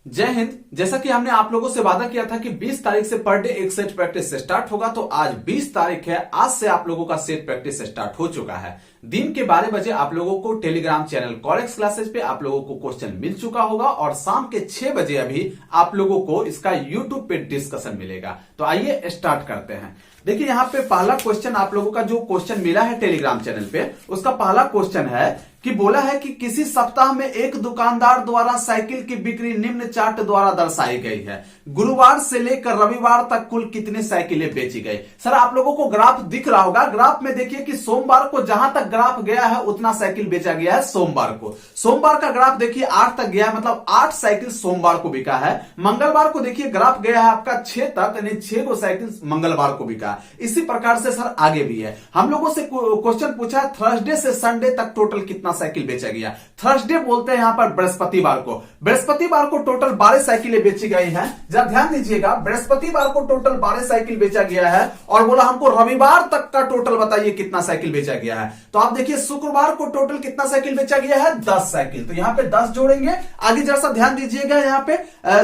जय हिंद। जैसा कि हमने आप लोगों से वादा किया था कि 20 तारीख से पर डे एक सेट प्रैक्टिस स्टार्ट होगा, तो आज 20 तारीख है। आज से आप लोगों का सेट प्रैक्टिस स्टार्ट हो चुका है। दिन के 12 बजे आप लोगों को टेलीग्राम चैनल कॉलेक्स क्लासेस पे आप लोगों को क्वेश्चन मिल चुका होगा और शाम के 6 बजे अभी आप लोगों को इसका यूट्यूब पे डिस्कशन मिलेगा। तो आइए स्टार्ट करते हैं। देखिए यहाँ पे पहला क्वेश्चन आप लोगों का जो क्वेश्चन मिला है टेलीग्राम चैनल पे, उसका पहला क्वेश्चन है कि बोला है कि किसी सप्ताह में एक दुकानदार द्वारा साइकिल की बिक्री निम्न चार्ट द्वारा दर्शाई गई है। गुरुवार से लेकर रविवार तक कुल कितनी साइकिलें बेची गई। सर आप लोगों को ग्राफ दिख रहा होगा। ग्राफ में देखिए कि सोमवार को जहां तक ग्राफ गया है उतना साइकिल बेचा गया है सोमवार को। सोमवार का ग्राफ देखिए 8 तक गया है, मतलब 8 साइकिल सोमवार को बिका है। मंगलवार को देखिए ग्राफ गया है आपका 6 तक, यानी 6 को साइकिल मंगलवार को बिका। इसी प्रकार से सर आगे भी है। हम लोगों से क्वेश्चन पूछा है थर्सडे से संडे तक टोटल कितना साइकिल बेचा गया। थर्सडे बोलते हैं यहां पर बृहस्पतिवार को। बृहस्पतिवार को टोटल 12 साइकिलें बेची गई हैं। जब ध्यान दीजिएगा, बृहस्पतिवार को टोटल 12 साइकिल बेचा गया है और बोला हमको रविवार तक का टोटल बताइए कितना साइकिल बेचा गया है। तो आप देखिए शुक्रवार को टोटल कितना साइकिल बेचा गया है, 10 साइकिल। तो यहां पे 10 जोड़ेंगे। आगे जरा सा ध्यान दीजिएगा, यहां पे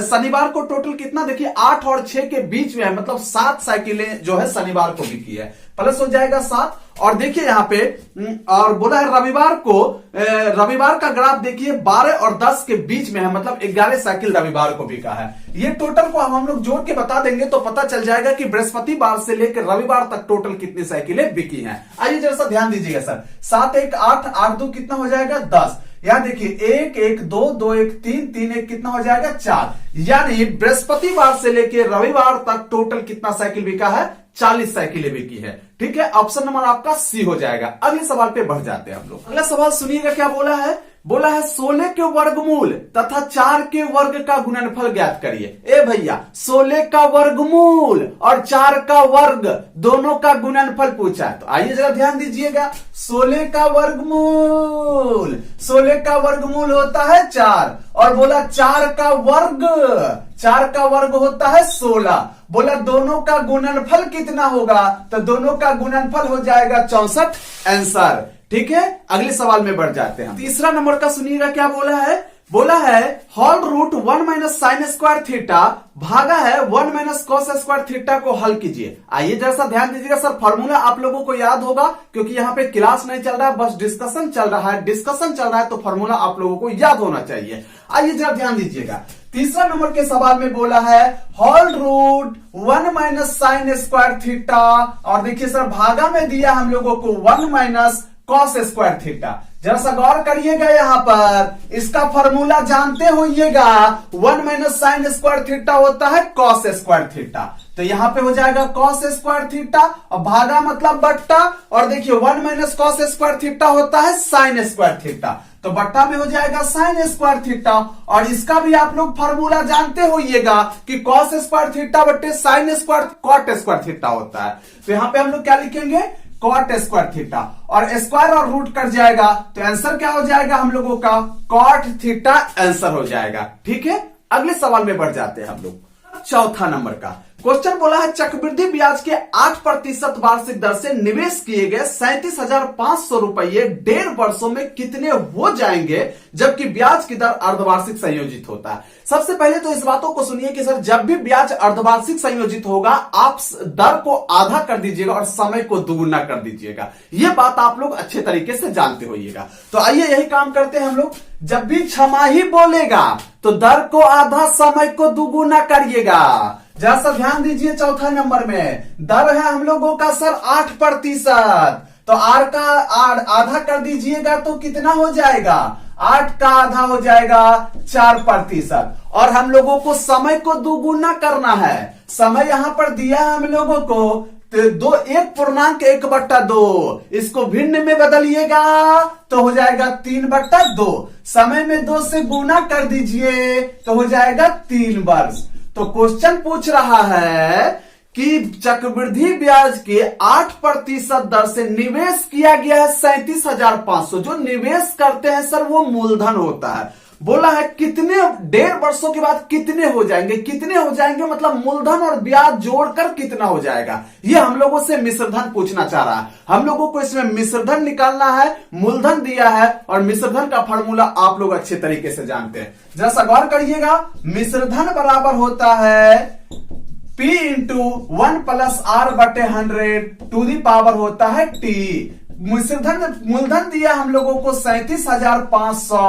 शनिवार को टोटल कितना, देखिए 8 और 6 के बीच में है, मतलब 7 साइकिलें जो है शनिवार को बिकी है, प्लस हो जाएगा 7। और देखिए यहां पे और बोला है रविवार को, रविवार का ग्राफ देखिए 12 और 10 के बीच में है, मतलब 11 साइकिल रविवार को बिका है। ये टोटल को हम लोग जोड़ के बता देंगे तो पता चल जाएगा कि बृहस्पतिवार से लेकर रविवार तक टोटल कितनी साइकिलें बिकी हैं। आइए जरा सा ध्यान दीजिएगा सर। 7 1 8, 8 2 कितना हो जाएगा 10। यहां देखिए 1 1 2 2 1 3 3 1 कितना हो जाएगा 4। यानी बृहस्पतिवार से लेकर रविवार तक टोटल कितना साइकिल बिका है, 40 साइकिलें बिकी है। ठीक है, ऑप्शन नंबर आपका सी हो जाएगा। अगले सवाल पे बढ़ जाते हैं हम लोग। अगला सवाल सुनिएगा क्या बोला है। बोला है 16 के वर्गमूल तथा 4 के वर्ग का गुणनफल ज्ञात करिए। ए भैया 16 का वर्गमूल और 4 का वर्ग दोनों का गुणनफल पूछा है। तो आइए जरा ध्यान दीजिएगा। 16 का वर्गमूल, 16 का वर्गमूल होता है 4 और बोला 4 का वर्ग, 4 का वर्ग होता है 16। बोला दोनों का गुणनफल कितना होगा, तो दोनों का गुणनफल हो जाएगा 64 आंसर। ठीक है, अगले सवाल में बढ़ जाते हैं। तीसरा नंबर का सुनिएगा क्या बोला है। बोला है whole root 1 minus sine square theta भागा है 1 माइनस कॉस स्क्वायर थीटा को हल कीजिए। आइए जैसा ध्यान दीजिएगा सर, फॉर्मूला आप लोगों को याद होगा क्योंकि यहाँ पे क्लास नहीं चल रहा है, बस डिस्कशन चल रहा है। डिस्कशन चल रहा है तो फॉर्मूला आप लोगों को याद होना चाहिए। आइए जरा ध्यान दीजिएगा। तीसरा नंबर के सवाल में बोला है whole root 1 minus sine square theta और देखिए सर भागा में दिया हम लोगों को 1 माइनस कॉस स्क्वायर थीटा। जरा सा गौर करिएगा, यहां पर इसका फॉर्मूला जानते होइएगा। 1 माइनस साइन स्क्वायर थीटा होता है कॉस स्क्वायर थीटा। तो यहां पे हो जाएगा कॉस स्क्वायर थीटा और भागा मतलब बट्टा, और देखिए 1 माइनस कॉस स्क्वायर थीटा होता है साइन स्क्वायर थीटा, तो बट्टा में हो जाएगा साइन स्क्वायर थीटा। और इसका भी आप लोग फॉर्मूला जानते होइएगा कि कॉस स्क्वायर थीटा बट्टे sine square cot square theta होता है। तो यहां पे हम लोग क्या लिखेंगे, कॉट स्क्वायर थीटा, और स्क्वायर और रूट कट जाएगा तो आंसर क्या हो जाएगा हम लोगों का, कॉट थीटा आंसर हो जाएगा। ठीक है, अगले सवाल में बढ़ जाते हैं हम लोग। चौथा नंबर का क्वेश्चन बोला है चक्रवृद्धि ब्याज के 8% वार्षिक दर से निवेश किए गए 37,500 रुपये 1.5 वर्षों में कितने हो जाएंगे, जबकि ब्याज की दर अर्धवार्षिक संयोजित होता है। सबसे पहले तो इस बातों को सुनिए कि सर जब भी ब्याज अर्धवार्षिक संयोजित होगा आप दर को आधा कर दीजिएगा और समय को दुगुना कर दीजिएगा। यह बात आप लोग अच्छे तरीके से जानते होइएगा। तो आइए यही काम करते हैं हम लोग। जब भी छमाही बोलेगा तो दर को आधा समय को दुगुना करिएगा। जरा सा ध्यान दीजिए, चौथा नंबर में दर है हम लोगों का सर 8%, तो आर का आधा कर दीजिएगा तो कितना हो जाएगा, 8 का आधा हो जाएगा 4%। और हम लोगों को समय को दुगुना करना है। समय यहां पर दिया है हम लोगों को तो 1.1/2, इसको भिन्न में बदलिएगा तो हो जाएगा 3/2। समय में 2 से गुना कर दीजिए तो हो जाएगा 3 वर्ष। तो क्वेश्चन पूछ रहा है कि चक्रवृद्धि ब्याज के 8% दर से निवेश किया गया है 37,500। जो निवेश करते हैं सर वो मूलधन होता है। बोला है कितने 1.5 वर्षों के बाद कितने हो जाएंगे मतलब मूलधन और ब्याज जोड़कर कितना हो जाएगा, ये हम लोगों से मिश्रधन पूछना चाह रहा है। हम लोगों को इसमें मिश्रधन निकालना है, मूलधन दिया है और मिश्रधन का फॉर्मूला आप लोग अच्छे तरीके से जानते हैं। जरा सा गौर करिएगा, मिश्रधन बराबर होता है P इंटू 1 प्लस R बटे 100 टू दी पावर होता है T। मूलधन दिया हम लोगों को 37,500,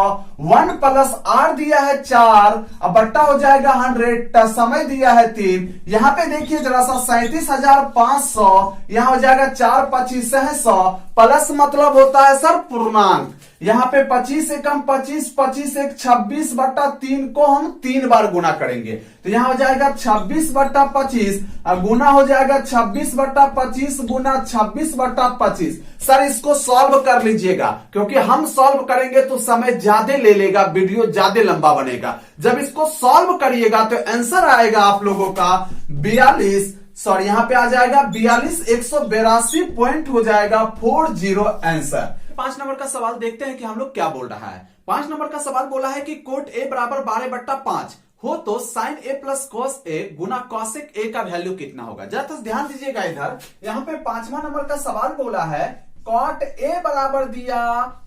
1 प्लस R दिया है 4, अब बट्टा हो जाएगा 100, समय दिया है 3। यहां पे देखिए जरा सा 37,500, यहां हो जाएगा 4 25 है 100, प्लस मतलब होता है सर पूर्णांक। यहां पे 25 एकम 25, 25 एक 26 बट्टा 3 को हम 3 बार गुना करेंगे, तो यहां हो जाएगा 26 बट्टा 25 और गुना हो जाएगा 26 बट्टा 25 गुना 26 बट्टा 25। सर इसको सॉल्व कर लीजिएगा, क्योंकि हम सॉल्व करेंगे तो समय ज्यादा ले लेगा, वीडियो ज्यादा लंबा बनेगा। जब इसको सॉल्व करिएगा तो आंसर आएगा आप लोगों का 42, सॉरी यहां पे आ जाएगा 42,182 पॉइंट हो जाएगा 40 आंसर। 5 नंबर का सवाल देखते हैं कि हम लोग क्या बोल रहा है। 5 नंबर का सवाल बोला है कि कोट ए बराबर 12/5 हो तो sine A plus cos A गुना कॉसेक ए का वैल्यू कितना होगा। जरा ध्यान दीजिएगा इधर, यहाँ पे 5वां नंबर का सवाल बोला है कॉट ए बराबर दिया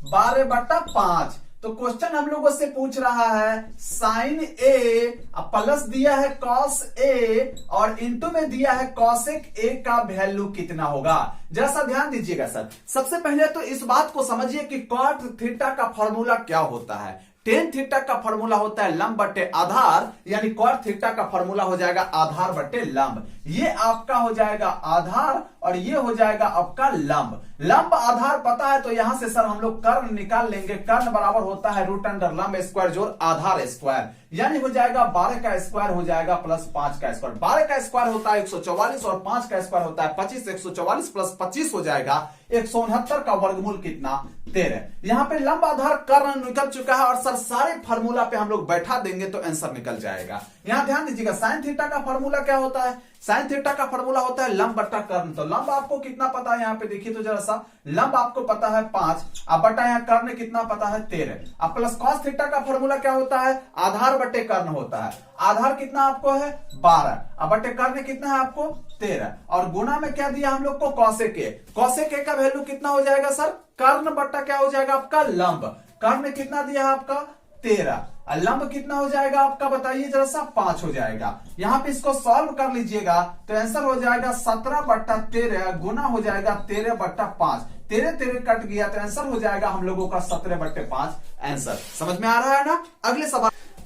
12/5, तो क्वेश्चन हम लोगों से पूछ रहा है साइन ए प्लस दिया है कॉस ए और इंटू में दिया है कॉसेक ए का वैल्यू कितना होगा। जरा सा ध्यान दीजिएगा सर, सबसे पहले तो इस बात को समझिए कि कॉट थीटा का फॉर्मूला क्या होता है। टेन थीटा का फॉर्मूला होता है लंब बटे आधार, यानी कॉट थीटा का फॉर्मूला हो जाएगा आधार बटे लंब। ये आपका हो जाएगा आधार और ये हो जाएगा आपका लंब। लंब आधार पता है तो यहां से सर हम लोग कर्ण निकाल लेंगे। कर्ण बराबर होता है रूट अंडर लंब स्क्वायर जोड़ आधार स्क्वायर, यानी हो जाएगा 12 का स्क्वायर हो जाएगा प्लस 5 का स्क्वायर। 12 का स्क्वायर होता है 144 और 5 का स्क्वायर होता है 25। 144 प्लस 25 हो जाएगा 169 का वर्गमूल कितना 13। यहाँ पे लंब आधार कर्ण निकल चुका है और सर सारे फार्मूला पे हम लोग बैठा देंगे तो आंसर निकल जाएगा। यहाँ ध्यान दीजिएगा साइन थीटा का फार्मूला क्या होता है, साइन थीटा का फार्मूला होता है लंब बट्टा कर्ण। तो लंब आपको कितना पता है, यहाँ पे देखिए तो जरा सा लंब आपको पता है 5, अब बट्टा यहाँ कर्ण कितना पता है 13। अब प्लस कॉस थीटा का फार्मूला क्या होता है, आधार बट्टे कर्ण होता है। आधार कितना आपको है 12, अब बट्टे कर्ण कितना है आपको 13 और गुना में क्या दिया हम लोग को कॉसेक ए। कॉसेक ए का वैल्यू कितना हो जाएगा सर, कर्ण बट्टा क्या हो जाएगा आपका लंब। कर्ण कितना दिया है आपका 13, लंब कितना हो जाएगा आपका बताइए जरा सा 5 हो जाएगा। यहाँ पे इसको सॉल्व कर लीजिएगा तो आंसर हो जाएगा 17/13 गुना हो जाएगा 13/5। 13 कट गया तो आंसर हो जाएगा हम लोगों का 17/5 आंसर। समझ में आ रहा है ना।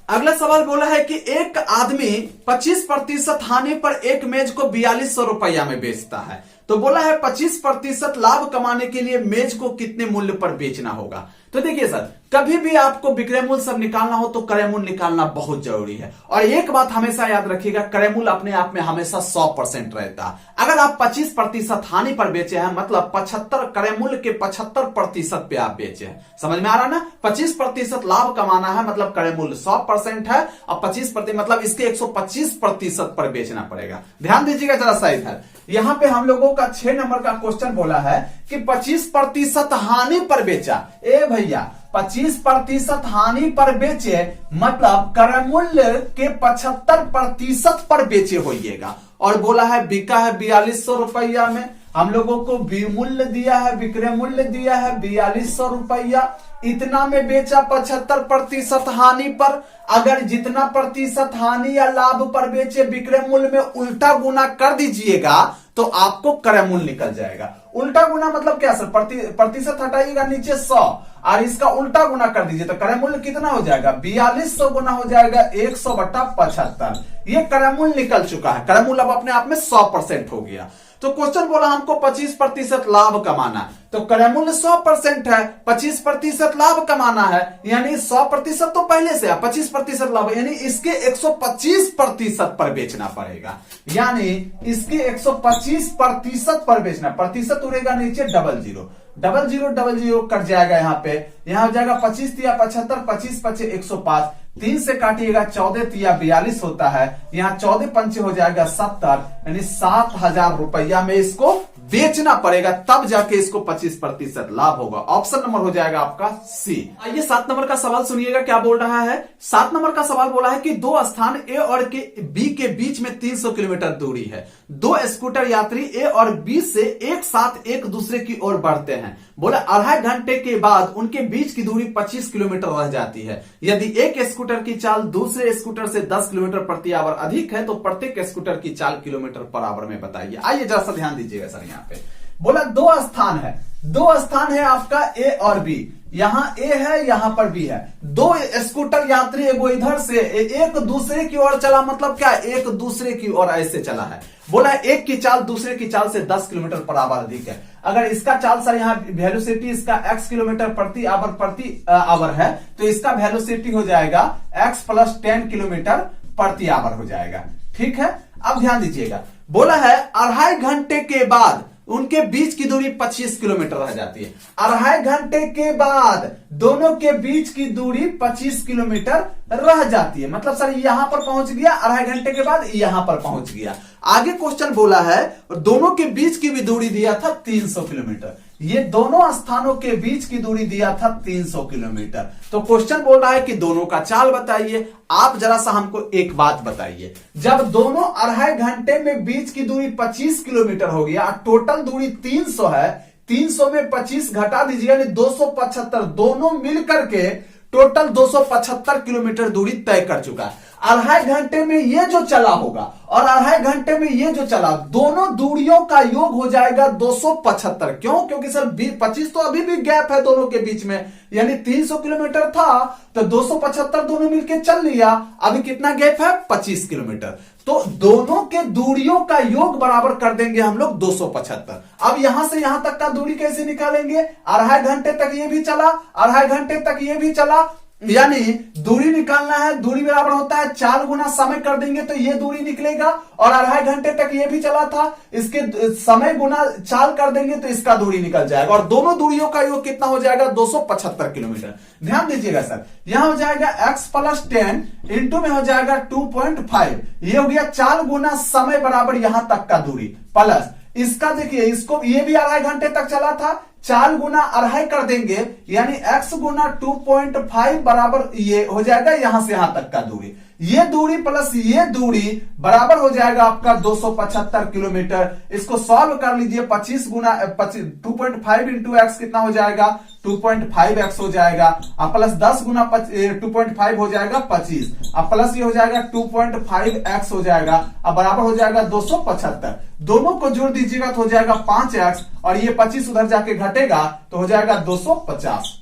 अगला सवाल बोला है कि एक आदमी 25% हानि पर एक मेज को 4200 रुपया में बेचता है, तो बोला है 25% लाभ कमाने के लिए मेज को कितने मूल्य पर बेचना होगा। तो देखिए सर, कभी भी आपको विक्रय मूल्य सब निकालना हो तो क्रय मूल्य निकालना बहुत जरूरी है। और एक बात हमेशा याद रखिएगा, क्रय मूल्य अपने आप में हमेशा 100% रहता है। अगर आप 25% हानि पर बेचे हैं मतलब 75 क्रय मूल्य के 75% पे आप बेचे हैं। समझ में आ रहा ना। 25% लाभ कमाना है मतलब क्रय मूल्य 100% है और 25% मतलब इसके 125% पर बेचना पड़ेगा। ध्यान दीजिएगा जरा सा इधर, यहां पे हम लोगों का 6 नंबर का क्वेश्चन बोला है कि 25% हानि पर बेचा। ए भैया 25% हानि पर बेचे मतलब क्रय मूल्य के 75% पर बेचे होइएगा। और बोला है बिका है 4200 रुपया में, हम लोगों को मूल्य दिया है, विक्रय मूल्य दिया है 4200 रुपया, इतना में बेचा 75% हानि पर। अगर जितना प्रतिशत हानि या लाभ पर बेचे विक्रय मूल्य में उल्टा गुना कर दीजिएगा तो आपको क्रय मूल्य निकल जाएगा। उल्टा गुना मतलब क्या सर, प्रतिशत हटाइएगा नीचे 100 और इसका उल्टा गुना कर दीजिए तो क्रय मूल्य कितना हो जाएगा 4200 गुना हो जाएगा 100/75। ये क्रय मूल्य निकल चुका है। क्रय मूल्य अब अपने आप में 100% हो गया। तो क्वेश्चन बोला हमको 25% लाभ कमाना, तो क्रय मूल्य 100% है, 25% लाभ कमाना है, यानी 100% तो पहले से है, 25% लाभ, यानी इसके 125% पर बेचना पड़ेगा। यानी इसके 125% पर बेचना, प्रतिशत उड़ेगा नीचे 00, 0000 कट जाएगा। यहाँ पे यहाँ हो जाएगा 25 या 75, 25 25 105, 3 से काटिएगा 14 या 42 होता है, यहाँ 14 पंचे हो जाएगा 70, यानी 7000 रुपया में इसको बेचना पड़ेगा, तब जाके इसको 25% लाभ होगा। ऑप्शन नंबर हो जाएगा आपका सी। आइए 7 नंबर का सवाल सुनिएगा क्या बोल रहा है। 7 नंबर का सवाल बोला है कि दो स्थान ए और बी के बीच में 300 किलोमीटर दूरी है। दो स्कूटर यात्री ए और बी से एक साथ एक दूसरे की ओर बढ़ते हैं। बोला 2.5 घंटे के बाद उनके बीच की दूरी 25 किलोमीटर रह जाती है। यदि एक स्कूटर की चाल दूसरे स्कूटर से 10 किलोमीटर प्रति आवर अधिक है तो प्रत्येक स्कूटर की चाल किलोमीटर पर आवर में बताइए। आइए जरा सा ध्यान दीजिएगा सर, यहाँ पे बोला दो स्थान है आपका ए और बी। यहां ए है, यहां पर बी है। दो स्कूटर यात्री एगो इधर से एक दूसरे की ओर चला, मतलब क्या, एक दूसरे की ओर ऐसे चला है। बोला एक की चाल दूसरे की चाल से 10 किलोमीटर पर आवर अधिक है। अगर इसका चाल सर यहाँ वेलोसिटी इसका x किलोमीटर प्रति आवर है तो इसका वेलोसिटी हो जाएगा x + 10 किलोमीटर प्रति आवर हो जाएगा। ठीक है, अब ध्यान दीजिएगा। बोला है 2.5 घंटे के बाद उनके बीच की दूरी 25 किलोमीटर रह जाती है। 2.5 घंटे के बाद दोनों के बीच की दूरी 25 किलोमीटर रह जाती है। मतलब सर यहां पर पहुंच गया, 2.5 घंटे के बाद यहां पर पहुंच गया। आगे क्वेश्चन बोला है दोनों के बीच की भी दूरी दिया था 300 किलोमीटर। ये दोनों स्थानों के बीच की दूरी दिया था 300 किलोमीटर। तो क्वेश्चन बोल रहा है कि दोनों का चाल बताइए। आप जरा सा हमको एक बात बताइए, जब दोनों 2.5 घंटे में बीच की दूरी 25 किलोमीटर हो गया, टोटल दूरी 300 है, 300 में 25 घटा दीजिए यानी 275, दोनों मिलकर के टोटल 275 किलोमीटर दूरी तय कर चुका है। 2.5 घंटे में ये जो चला होगा और 2.5 घंटे में ये जो चला, दोनों दूरियों का योग हो जाएगा 275। क्यों? क्योंकि सर 25 तो अभी भी गैप है दोनों के बीच में, यानी 300 किलोमीटर था तो 275 दोनों मिलके चल लिया। अभी कितना गैप है? 25 किलोमीटर। तो दोनों के दूरियों का योग बराबर कर देंगे हम लोग 275। अब यहां से यहां तक का दूरी कैसे निकालेंगे? 2.5 घंटे तक ये भी चला, 2.5 घंटे तक ये भी चला, यानी दूरी निकालना है। दूरी बराबर होता है 4 गुना समय कर देंगे तो ये दूरी निकलेगा, और 2.5 घंटे तक ये भी चला था, इसके समय गुना चाल कर देंगे तो इसका दूरी निकल जाएगा, और दोनों दूरियों का योग कितना हो जाएगा? 275 किलोमीटर। ध्यान दीजिएगा सर, यहां हो जाएगा x + 10 इंटू में हो जाएगा 2.5। ये हो गया 4 गुना समय बराबर यहां तक का दूरी, प्लस इसका देखिए, इसको ये भी 2.5 घंटे तक चला था, 4 गुना 2.5 कर देंगे यानी x गुना 2.5 बराबर ये हो जाएगा यहां से यहां तक का दूरी। ये दूरी प्लस ये दूरी बराबर हो जाएगा आपका 275 किलोमीटर। इसको सॉल्व कर लीजिए, 25 गुना 2.5 इंटू एक्स कितना हो जाएगा? 2.5x हो जाएगा, और प्लस 10 गुना 2.5 हो जाएगा 25, अब प्लस ये हो जाएगा 2.5x हो जाएगा, अब बराबर हो जाएगा 275। दोनों को जोड़ दीजिएगा तो हो जाएगा 5x, और ये 25 उधर जाके घटेगा तो हो जाएगा 250।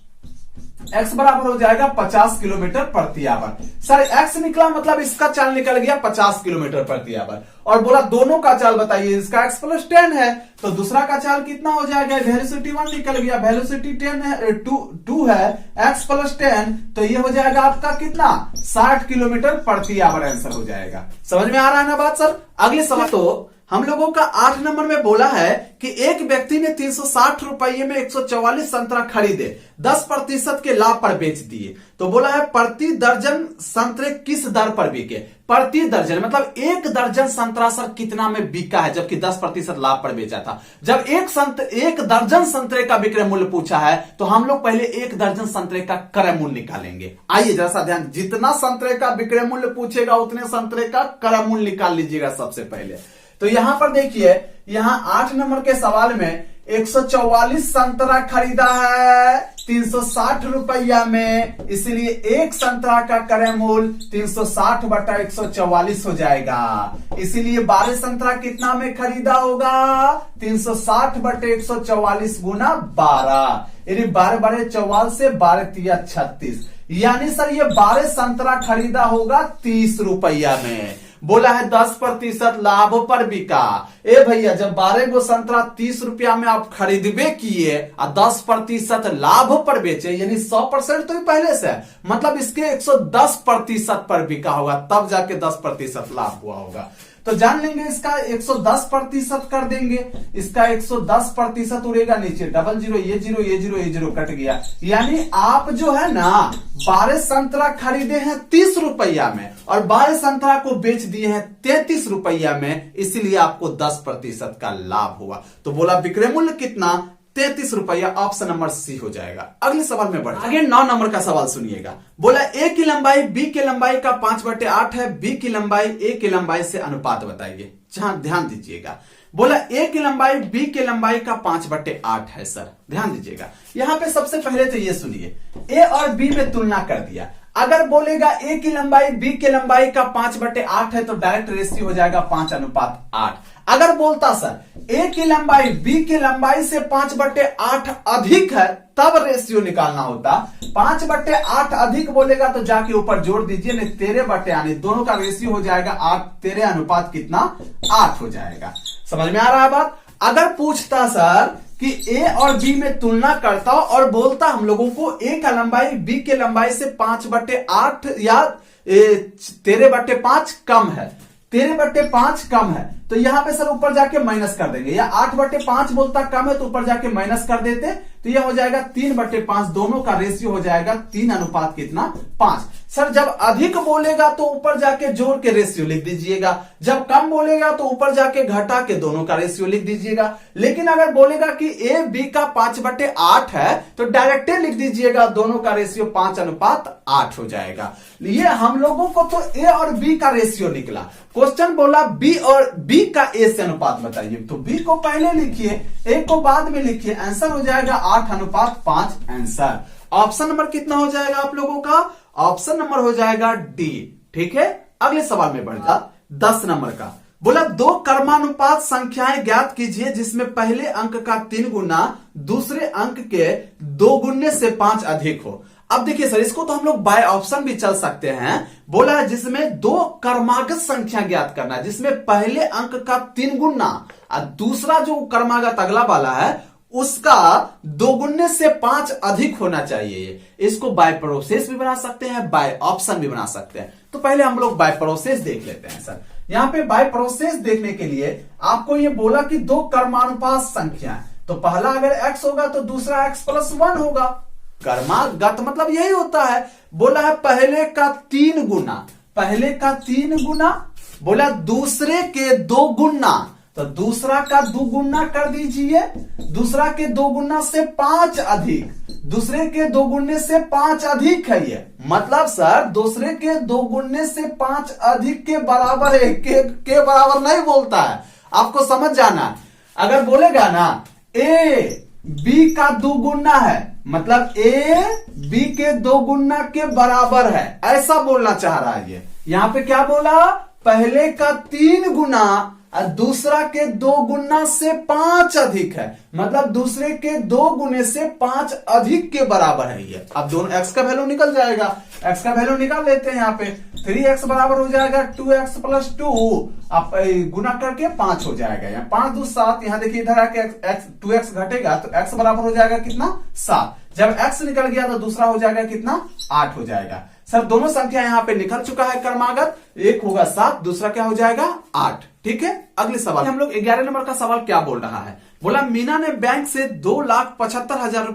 x बराबर हो जाएगा 50 किलोमीटर प्रति आवर। सर x निकला मतलब इसका चाल निकल गया 50 किलोमीटर प्रति आवर, और बोला दोनों का चाल बताइए। इसका x + 10 है तो दूसरा का चाल कितना हो जाएगा? वेलोसिटी 1 निकल गया, वेलोसिटी 10 है, 2 है, x + 10 तो ये हो जाएगा आपका कितना? 60 किलोमीटर प्रति आवर आंसर हो जाएगा। समझ में आ रहा है ना बात सर? अगले सवाल तो हम लोगों का 8 नंबर में बोला है कि एक व्यक्ति ने 360 रुपये में 144 संतरा खरीदे, 10% के लाभ पर बेच दिए। तो बोला है प्रति दर्जन संतरे किस दर पर बिके? प्रति दर्जन मतलब 1 दर्जन संतरा सर कितना में बिका है, जबकि 10% लाभ पर बेचा था। जब 1 दर्जन संतरे का विक्रय मूल्य पूछा है तो हम लोग पहले 1 दर्जन संतरे का क्रय मूल्य निकालेंगे। आइए जरा सा ध्यान, जितना संतरे का विक्रय मूल्य पूछेगा उतने संतरे का क्रय मूल्य निकाल लीजिएगा सबसे पहले। तो यहां पर देखिए, यहां 8 नंबर के सवाल में 144 संतरा खरीदा है 360 रुपया में, इसलिए एक संतरा का क्रय मूल्य 360 बटा 144 हो जाएगा। इसीलिए 12 संतरा कितना में खरीदा होगा? 360 बटे 144 गुना 12, यानी 12 बड़े 44 से 12 तिया 36, यानी सर ये 12 संतरा खरीदा होगा 30 रुपया में। बोला है 10% लाभ पर बिका। ए भैया, जब 12 गो संतरा 30 रुपया में आप खरीदबे किए और 10% लाभ पर बेचे, यानी 100% तो पहले से है, मतलब इसके 110% पर बिका होगा, तब जाके 10% लाभ हुआ होगा। तो जान लेंगे इसका 110% कर देंगे, इसका 110% उड़ेगा नीचे, 00 ये 0 ये 0 ये 0 कट गया, यानी आप जो है ना 12 संतरा खरीदे हैं 30 रुपया में और 12 संतरा को बेच दिए हैं 33 रुपया में, इसीलिए आपको 10% का लाभ हुआ। तो बोला विक्रय मूल्य कितना, 33 रुपया, ऑप्शन नंबर सी हो जाएगा। अगले सवाल में बढ़ आगे 9 नंबर का सवाल सुनिएगा। बोला ए की लंबाई बी के लंबाई का 5/8 है, बी की लंबाई ए की लंबाई से अनुपात बताइए। जहां ध्यान दीजिएगा, बोला ए की लंबाई बी के लंबाई का 5/8 है। सर ध्यान दीजिएगा, यहां पे सबसे पहले तो ये सुनिए, ए और बी में तुलना कर दिया। अगर बोलेगा ए की लंबाई बी के लंबाई का 5/8 है तो डायरेक्ट रेशियो हो जाएगा 5:8। अगर बोलता सर ए की लंबाई बी की लंबाई से 5/8 अधिक है तब रेशियो निकालना होता। 5/8 अधिक बोलेगा तो जाके ऊपर जोड़ दीजिए, नहीं 13/8 दोनों का रेशियो हो जाएगा 8, 13 अनुपात कितना 8 हो जाएगा। समझ में आ रहा है बात। अगर पूछता सर कि ए और बी में तुलना करता और बोलता हम लोगों को ए का लंबाई बी के लंबाई से 5/8 या 13/5 कम है, 13/5 कम है, तो यहां पे सर ऊपर जाके माइनस कर देंगे, या 8/5 बोलता कम है तो ऊपर जाके माइनस कर देते, तो यह हो जाएगा 3/5, दोनों का रेशियो हो जाएगा 3 अनुपात कितना 5। सर जब अधिक बोलेगा तो ऊपर जाके जोड़ के रेशियो लिख दीजिएगा, जब कम बोलेगा तो ऊपर जाके घटा के दोनों का रेशियो लिख दीजिएगा। लेकिन अगर बोलेगा कि ए बी का 5/8 है तो डायरेक्ट लिख दीजिएगा, दोनों का रेशियो 5:8 हो जाएगा। ये हम लोगों को तो ए और बी का रेशियो निकला। क्वेश्चन बोला बी और बी का ए से अनुपात बताइए, तो बी को पहले लिखिए, ए को बाद में लिखिए, आंसर हो जाएगा 8:5 आंसर। ऑप्शन नंबर कितना हो जाएगा आप लोगों का, ऑप्शन नंबर हो जाएगा डी। ठीक है, अगले सवाल में बढ़ जा 10 नंबर का। बोला 2 क्रमानुपात संख्याएं ज्ञात कीजिए जिसमें पहले अंक का 3 गुना दूसरे अंक के 2 गुने से 5 अधिक हो। अब देखिए सर, इसको तो हम लोग बाय ऑप्शन भी चल सकते हैं। बोला है जिसमें 2 क्रमागत संख्या ज्ञात करना है, जिसमें पहले अंक का 3 गुना और दूसरा जो क्रमागत अगला वाला है उसका 2 गुने से 5 अधिक होना चाहिए। इसको बाय प्रोसेस भी बना सकते हैं, बाय ऑप्शन भी बना सकते हैं। तो पहले हम लोग बाय प्रोसेस देख लेते हैं। सर यहां पे बाय प्रोसेस देखने के लिए आपको ये बोला कि 2 क्रमानुपात संख्या, तो पहला अगर x होगा तो दूसरा x+1 होगा। क्रमागत मतलब यही होता है। बोला है पहले का 3 गुना, पहले का 3 गुना, बोला दूसरे के 2 गुना, तो दूसरा का 2 गुना कर दीजिए, दूसरा के 2 गुना से 5 अधिक, दूसरे के 2 गुने से 5 अधिक है। ये मतलब सर दूसरे के 2 गुने से 5 अधिक के बराबर है, के बराबर नहीं बोलता है, आपको समझ जाना। अगर बोलेगा ना ए बी का 2 गुना है, मतलब ए बी के 2 गुना के बराबर है, ऐसा बोलना चाह रहा है। ये यहां पे क्या बोला, पहले का 3 गुना और दूसरा के 2 गुना से 5 अधिक है, मतलब दूसरे के 2 गुने से 5 अधिक के बराबर है। ये अब दोनों x का वैल्यू निकल जाएगा, x का वैल्यू निकाल लेते हैं। यहाँ पे 3x बराबर हो जाएगा 2x + 2, आप गुना करके 5 हो जाएगा। यहाँ 5 2 7, यहाँ देखिए इधर आके 2x घटेगा तो x बराबर हो जाएगा कितना 7। जब x निकल गया तो दूसरा हो जाएगा कितना 8 हो जाएगा। सर दोनों संख्या यहाँ पे निकल चुका है क्रमागत, एक होगा 7, दूसरा क्या हो जाएगा 8। ठीक है, अगले सवाल हम लोग 11 नंबर का सवाल क्या बोल रहा है। बोला मीना ने बैंक से 2,75,000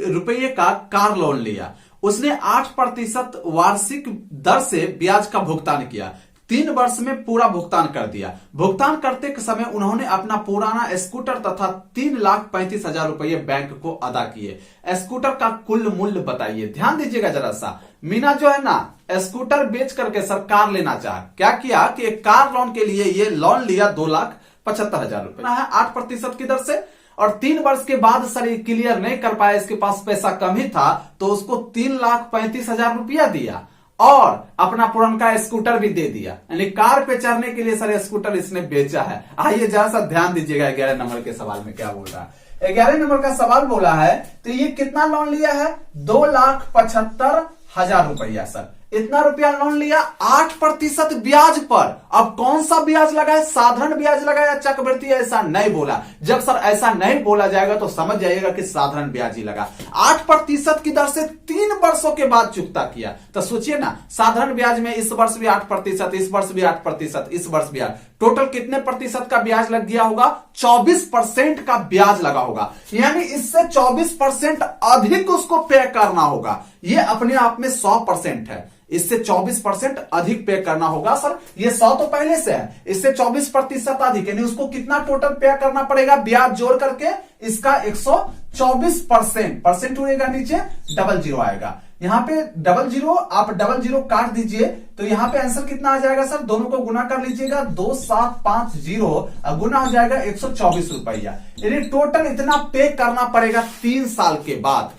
रुपये का कार लोन लिया, उसने 8% वार्षिक दर से ब्याज का भुगतान किया, 3 वर्ष में पूरा भुगतान कर दिया। भुगतान करते समय उन्होंने अपना पुराना स्कूटर तथा 3,35,000 रुपये बैंक को अदा किए। स्कूटर का कुल मूल्य बताइए। ध्यान दीजिएगा जरा सा, मीना जो है ना स्कूटर बेच करके सर कार लेना चाह, क्या किया कि एक कार लोन के लिए ये लोन लिया 2,75,000 रुपए है 8% की दर से, और 3 वर्ष के बाद सर ये क्लियर नहीं कर पाया, इसके पास पैसा कम ही था तो उसको 3,35,000 रुपया दिया और अपना पुराना स्कूटर भी दे दिया, यानी कार पे चढ़ने के लिए सर स्कूटर इसने बेचा है। आइए जरा सा ध्यान दीजिएगा 11 नंबर के सवाल में क्या बोल रहा है। 11 नंबर का सवाल बोला है तो ये कितना लोन लिया है 2,75,000 रुपया। सर इतना रुपया लोन लिया 8% ब्याज पर। अब कौन सा ब्याज लगा है, साधारण ब्याज लगा या चक्रवृद्धि, ऐसा नहीं बोला। जब सर ऐसा नहीं बोला जाएगा तो समझ जाइएगा कि साधारण ब्याज ही लगा। 8% की दर से 3 वर्षों के बाद चुकता किया, तो सोचिए ना साधारण ब्याज में इस वर्ष भी 8%, इस वर्ष भी 8%, इस वर्ष भी 8, टोटल कितने प्रतिशत का ब्याज लग गया होगा, 24% का ब्याज लगा होगा, यानी इससे 24% अधिक उसको पे करना होगा। ये अपने आप में 100% है, इससे 24% अधिक पे करना होगा। सर ये 100 तो पहले से है, इससे 24% अधिक, यानी उसको कितना टोटल पे करना पड़ेगा ब्याज जोड़ करके, इसका 124%। परसेंट उड़ेगा नीचे, डबल जीरो आएगा। यहां पे डबल जीरो, आप डबल जीरो काट दीजिए तो यहां पे आंसर कितना आ जाएगा सर, दोनों को गुना कर लीजिएगा, 2750 गुना हो जाएगा 124 रुपया। यानी टोटल इतना पे करना पड़ेगा 3 साल के बाद,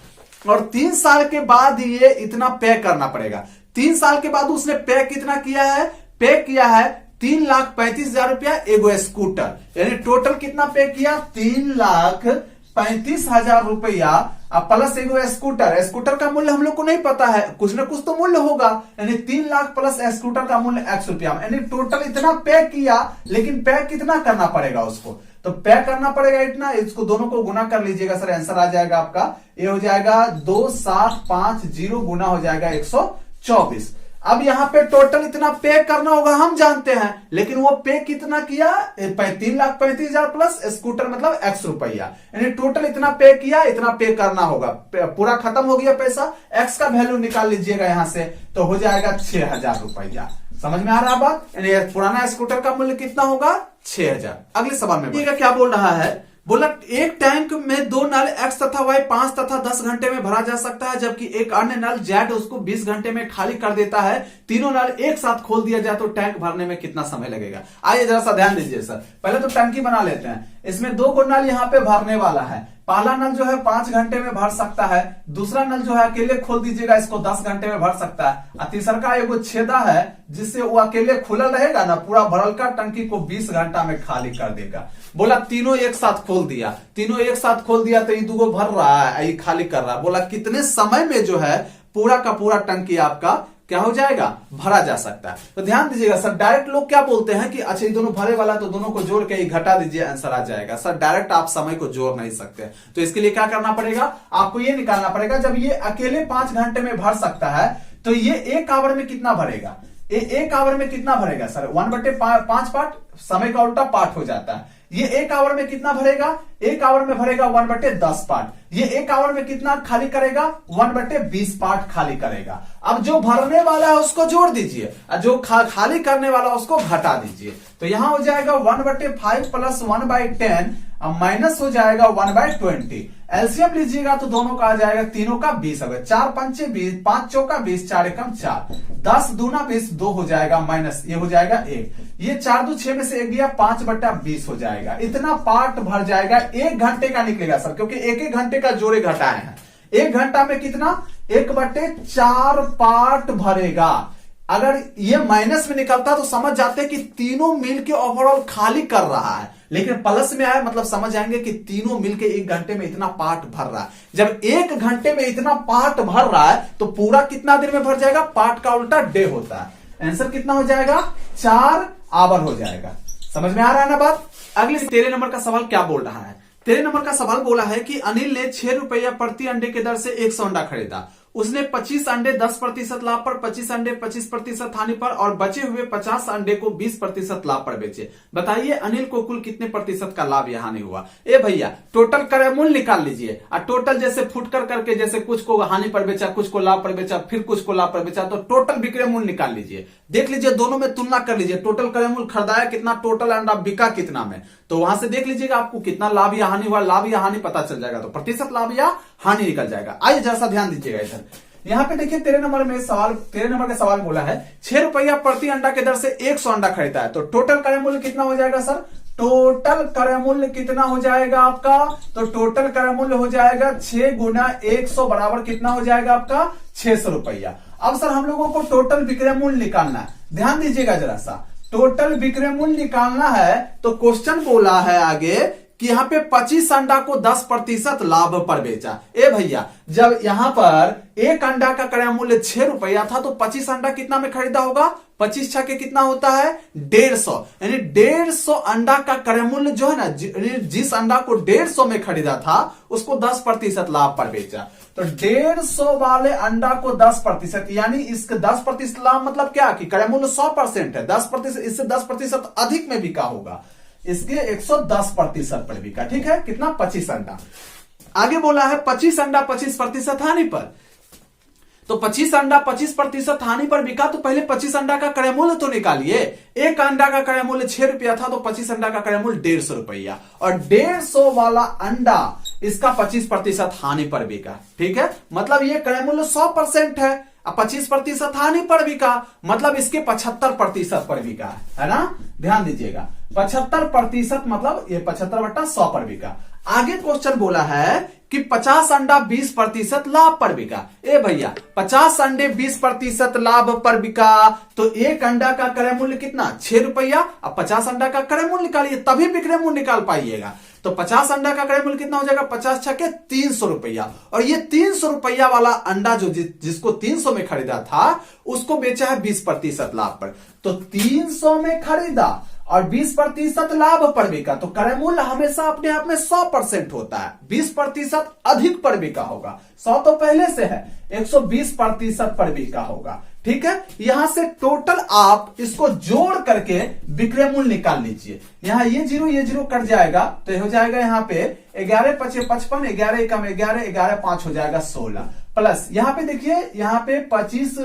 और 3 साल के बाद ये इतना पे करना पड़ेगा। 3 साल के बाद उसने पे कितना किया है, पे किया है 3,35,000 रुपया एगो स्कूटर, यानी टोटल कितना पे किया 3,35,000 रुपया प्लस एगो स्कूटर। स्कूटर का मूल्य हम लोग को नहीं पता है, कुछ ना कुछ तो मूल्य होगा, यानी 3 लाख प्लस स्कूटर का मूल्य X रुपया, यानी टोटल इतना पे किया, लेकिन पे कितना करना पड़ेगा उसको, तो पे करना पड़ेगा इतना, इसको दोनों को गुना कर लीजिएगा सर, आंसर आ जाएगा आपका, ये हो जाएगा 2750 गुना हो जाएगा 124। अब यहां पे टोटल इतना पे करना होगा हम जानते हैं, लेकिन वो पे कितना किया 3,35,000 प्लस स्कूटर मतलब X रुपया, यानी टोटल इतना पे किया, इतना पे करना होगा, पूरा खत्म हो गया पैसा, X का वैल्यू निकाल लीजिएगा यहां से, तो हो जाएगा 6,000 रुपया। समझ में आ रहा है बात, यानी पुराना स्कूटर का मूल्य कितना होगा 6,000। अगले सवाल में क्या बोल रहा है, बोला एक टैंक में 2 नल X तथा Y 5 तथा 10 घंटे में भरा जा सकता है, जबकि एक अन्य नल Z उसको 20 घंटे में खाली कर देता है। तीनों नल एक साथ खोल दिया जाए तो टैंक भरने में कितना समय लगेगा। आइए जरा सा ध्यान दीजिए सर, पहले तो टंकी बना लेते हैं, इसमें 2 को नल यहाँ पे भरने वाला है। पहला नल जो है 5 घंटे में भर सकता है, दूसरा नल जो है अकेले खोल दीजिएगा, इसको 10 घंटे में भर सकता है, और तीसरा का एगो छेदा है जिससे वो अकेले खुला रहेगा ना, पूरा भरल का टंकी को 20 घंटा में खाली कर देगा। बोला तीनों एक साथ खोल दिया, तीनों एक साथ खोल दिया तो ये 2 भर रहा है, ये खाली कर रहा है। बोला कितने समय में जो है पूरा का पूरा टंकी आपका क्या हो जाएगा, भरा जा सकता है। तो ध्यान दीजिएगा सर, डायरेक्ट लोग क्या बोलते हैं कि अच्छा ये दोनों भरे वाला, तो दोनों को जोड़ के ही घटा दीजिए, आंसर आ जाएगा। सर डायरेक्ट आप समय को जोड़ नहीं सकते, तो इसके लिए क्या करना पड़ेगा, आपको ये निकालना पड़ेगा, जब ये अकेले 5 घंटे में भर सकता है तो ये 1 आवर में कितना भरेगा, 1 आवर में कितना भरेगा सर, 1/5 पार्ट, समय का उल्टा पार्ट हो जाता है। ये 1 आवर में कितना भरेगा, 1 आवर में भरेगा 1/10 पार्ट। ये 1 आवर में कितना खाली करेगा, 1/20 पार्ट खाली करेगा। अब जो भरने वाला है उसको जोड़ दीजिए, और जो खाली करने वाला उसको घटा दीजिए, तो यहां हो जाएगा 1/5 प्लस 1/10 माइनस हो जाएगा 1/20। एलसीएम लीजिएगा तो दोनों का आ जाएगा, तीनों का 20 हो गया, 4 पंचे 20, 5 चौका 20, 4 एकम 4, 10 दूना 20, 2 हो जाएगा माइनस, ये हो जाएगा 1, ये 4 2 6 में से 1 गया, 5/20 हो जाएगा। इतना पार्ट भर जाएगा, 1 घंटे का निकलेगा सर, क्योंकि 1 घंटे का जोड़े घटाए हैं। 1 घंटा में कितना, 1/4 पार्ट भरेगा। अगर ये माइनस में निकलता तो समझ जाते कि तीनों मिल के ओवरऑल खाली कर रहा है, लेकिन प्लस में आया मतलब समझ जाएंगे कि तीनों मिलके 1 घंटे में इतना पार्ट भर रहा है। जब 1 घंटे में इतना पार्ट भर रहा है तो पूरा कितना देर में भर जाएगा, पार्ट का उल्टा डे होता है। आंसर कितना हो जाएगा, 4 आवर हो जाएगा। समझ में आ रहा है ना बात। अगले 13 नंबर का सवाल क्या बोल रहा है, 13 नंबर का सवाल बोला है कि अनिल ने 6 रुपया प्रति अंडे के दर से 100 अंडा खरीदा। उसने 25 अंडे 10% लाभ पर, 25 अंडे 25% हानि पर और बचे हुए 50 अंडे को 20% लाभ पर बेचे। बताइए अनिल को कुल कितने प्रतिशत का लाभ या हानि हुआ। ए भैया टोटल क्रय मूल्य निकाल लीजिए, और टोटल जैसे फुटकर करके, जैसे कुछ को हानि पर बेचा, कुछ को लाभ पर बेचा, फिर कुछ को लाभ पर बेचा, तो टोटल विक्रय मूल्य निकाल लीजिए। देख लीजिए दोनों में तुलना कर लीजिए, टोटल क्रय मूल्य खरीदाया कितना, टोटल अंडा बिका कितना में, तो वहां से देख लीजिएगा आपको कितना लाभ या हानि हुआ, लाभ या हानि पता चल जाएगा, तो प्रतिशत लाभ या हानि निकल जाएगा। आइए जैसा ध्यान दीजिएगा इधर, यहाँ पे देखिए 13 नंबर में सवाल, 13 नंबर का सवाल बोला है 6 रुपया प्रति अंडा के दर से 100 अंडा खरीदा है, तो टोटल क्रय मूल्य कितना हो जाएगा सर, टोटल क्रय मूल्य कितना हो जाएगा आपका, तो टोटल क्रय मूल्य हो जाएगा 6 गुना 100 बराबर कितना हो जाएगा आपका 600 रुपया। अब सर हम लोगों को टोटल विक्रय मूल्य निकालना है, ध्यान दीजिएगा जरा सा, टोटल विक्रय मूल्य निकालना है तो क्वेश्चन बोला है आगे कि यहाँ पे 25 अंडा को 10% लाभ पर बेचा। ए भैया जब यहाँ पर एक अंडा का क्रय मूल्य 6 रुपया था तो 25 अंडा कितना में खरीदा होगा, 25 छक्के के कितना होता है 150, यानी 150 अंडा का क्रय मूल्य जो है ना, जिस अंडा को 150 में खरीदा था उसको 10% लाभ पर बेचा, तो 150 वाले अंडा को 10%, यानी इसके 10% लाभ मतलब क्या कि क्रय मूल्य 100% है, 10% इससे 10% अधिक में बिका होगा, इसके 110% पर बिका। ठीक है, कितना 25 अंडा। आगे बोला है 25 अंडा 25% हानि पर, तो 25 अंडा 25% हानि पर बिका, तो पहले 25 अंडा का क्रय मूल्य तो निकालिए। एक अंडा का क्रय मूल्य 6 रुपया था, तो 25 अंडा का क्रय मूल्य 150 रुपया, और 150 वाला अंडा इसका 25% हानि पर बिका। ठीक है, मतलब ये क्रय मूल्य 100% है, अब 25% हानि पर बिका, मतलब इसके 75% पर बिका है ना। ध्यान दीजिएगा, 75% मतलब ये 75/100 पर बिका। आगे क्वेश्चन बोला है कि 50 अंडा 20% लाभ पर बिका। ए भैया, 50 अंडे 20% लाभ पर बिका, तो एक अंडा का क्रय मूल्य कितना, 6 रुपया। अब 50 अंडा का क्रय मूल्य निकालिए, तभी विक्रय मूल्य निकाल पाइएगा। तो 50 अंडा का क्रय मूल्य कितना हो जाएगा, 50 छके 300 रुपया, और ये 300 रुपया वाला अंडा जो जिसको 300 में खरीदा था, उसको बेचा है 20% लाभ पर। तो 300 में खरीदा और 20% लाभ पर बिका, तो क्रय मूल्य हमेशा अपने आप में 100% होता है, 20% अधिक पर बिका होगा। 100 तो पहले से है, 120% पर बिका होगा। ठीक है, यहां से टोटल आप इसको जोड़ करके विक्रय मूल्य निकाल लीजिए। यहां ये जीरो कट जाएगा, तो हो जाएगा यहाँ पे 11 5 55, 11 कम 11, 11 5 हो जाएगा 16, प्लस यहाँ पे देखिए, यहाँ पे 50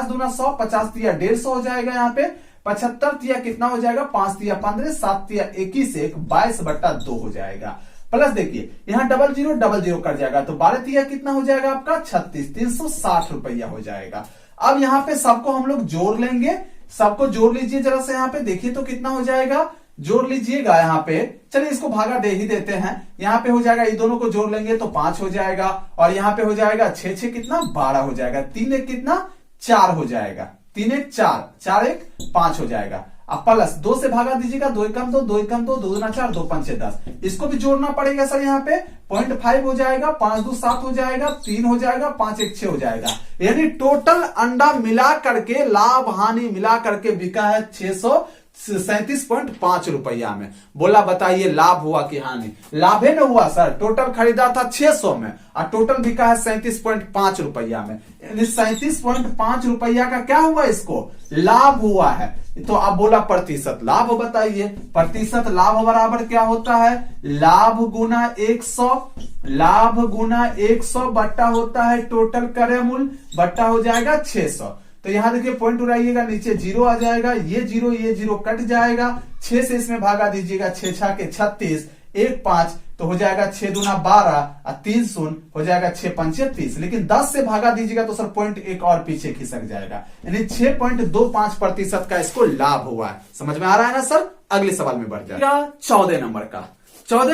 दूना 100, 50 तिया 150 हो जाएगा। यहाँ पे 75 तिया कितना हो जाएगा, 5 तिया 15, 7 तिया 21, 22/2 हो जाएगा। प्लस देखिए यहाँ डबल जीरो कट जाएगा, तो 12 तिया कितना हो जाएगा आपका 36, 360 रुपया हो जाएगा। अब यहाँ पे सबको हम लोग जोड़ लेंगे, सबको जोड़ लीजिए जरा से, यहाँ पे देखिए तो कितना हो जाएगा, जोड़ लीजिएगा। यहाँ पे चलिए इसको भागा दे ही देते हैं, यहाँ पे हो जाएगा, ये दोनों को जोड़ लेंगे तो 5 हो जाएगा, और यहाँ पे हो जाएगा 6 कितना 12 हो जाएगा, 3 1 कितना 4 हो जाएगा, 3 1 4, 4 1 5 हो जाएगा। अब प्लस 2 से भागा दीजिएगा, 2 एकम 2, 2 एकम 2, 2 दूना 4, 2 5 10, इसको भी जोड़ना पड़ेगा सर। यहाँ पे 0.5 हो जाएगा, 5 2 7 हो जाएगा, 3 हो जाएगा, 5 1 6 हो जाएगा। यानी टोटल अंडा मिला करके, लाभ हानि मिला करके बिका है 637.5 रुपया में। बोला बताइए लाभ हुआ कि हानि? लाभ है ना हुआ सर, टोटल खरीदा था 600 में और टोटल बिका है 37.5 रुपया में, यानी 37.5 रुपया का क्या हुआ, इसको लाभ हुआ है। तो अब बोला प्रतिशत लाभ, बताइए प्रतिशत लाभ बराबर क्या होता है, लाभ गुना 100, लाभ गुना 100 बट्टा होता है टोटल क्रय मूल्य, बट्टा हो जाएगा 600। तो यहां देखिए पॉइंट उड़ाइएगा, नीचे 0 आ जाएगा, ये जीरो कट जाएगा, 6 से इसमें भागा दीजिएगा, 6 6 के 36, 1 5 तो हो जाएगा 6 दूना 12 और 3 0 हो जाएगा 6 5 30, लेकिन 10 से भागा दीजिएगा तो सर पॉइंट एक और पीछे खिसक जाएगा, यानी 6.25% का इसको लाभ हुआ है। समझ में आ रहा है ना सर? अगले सवाल में बढ़ जाएगा 14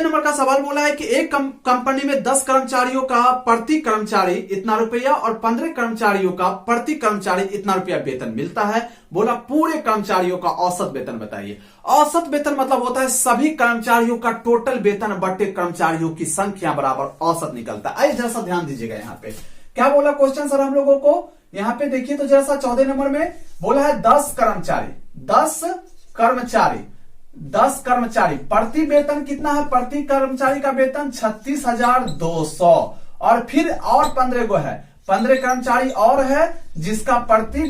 नंबर का सवाल बोला है कि एक कंपनी में 10 कर्मचारियों का प्रति कर्मचारी इतना रुपया और 15 कर्मचारियों का प्रति कर्मचारी इतना रुपया वेतन मिलता है। बोला पूरे कर्मचारियों का औसत वेतन बताइए। औसत वेतन मतलब होता है सभी कर्मचारियों का टोटल वेतन बटे कर्मचारियों की संख्या बराबर औसत निकलता है। आइए जरा सा ध्यान दीजिएगा, यहाँ पे क्या बोला क्वेश्चन सर हम लोगों को, यहाँ पे देखिए तो जरा सा 14 नंबर में बोला है 10 कर्मचारी प्रति वेतन कितना है, प्रति कर्मचारी का वेतन 36,200, और फिर और 15 गो है, 15 कर्मचारी और है जिसका प्रति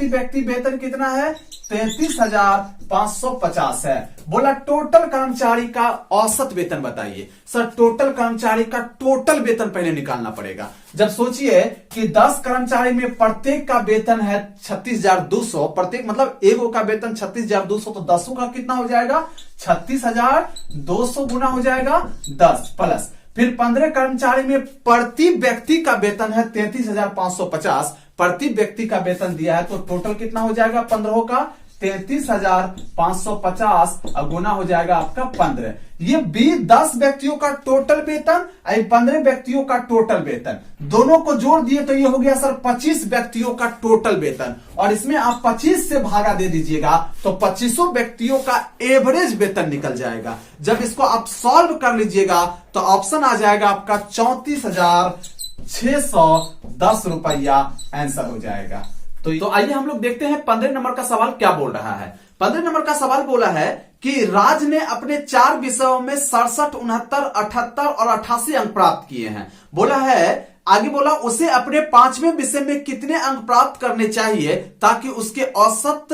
व्यक्ति वेतन कितना है 33,550 है। बोला टोटल कर्मचारी का औसत वेतन बताइए। सर टोटल कर्मचारी का टोटल वेतन पहले निकालना पड़ेगा। जब सोचिए कि 10 कर्मचारी में प्रत्येक का वेतन है 36,200, प्रत्येक मतलब एगो का वेतन 36,200, तो 10 का कितना हो जाएगा 36,200 गुना हो जाएगा 10, प्लस फिर 15 कर्मचारी में प्रति व्यक्ति का वेतन है 33,550, प्रति व्यक्ति का वेतन दिया है, तो टोटल कितना हो जाएगा 15 का 33,550 और गुना हो जाएगा आपका 15। ये 10 व्यक्तियों का टोटल वेतन, 15 व्यक्तियों का टोटल वेतन, दोनों को जोड़ दिए तो ये हो गया सर 25 व्यक्तियों का टोटल वेतन, और इसमें आप 25 से भागा दे दीजिएगा तो 25 व्यक्तियों का एवरेज वेतन निकल जाएगा। जब इसको आप सॉल्व कर लीजिएगा तो ऑप्शन आ जाएगा आपका 34,610 रुपया आंसर हो जाएगा। तो आइए हम लोग देखते हैं 15 नंबर का सवाल क्या बोल रहा है। 15 नंबर का सवाल बोला है कि राज ने अपने 4 विषयों में 67, 69, 78 और 88 अंक प्राप्त किए हैं। बोला है आगे बोला उसे अपने 5वें विषय में कितने अंक प्राप्त करने चाहिए ताकि उसके औसत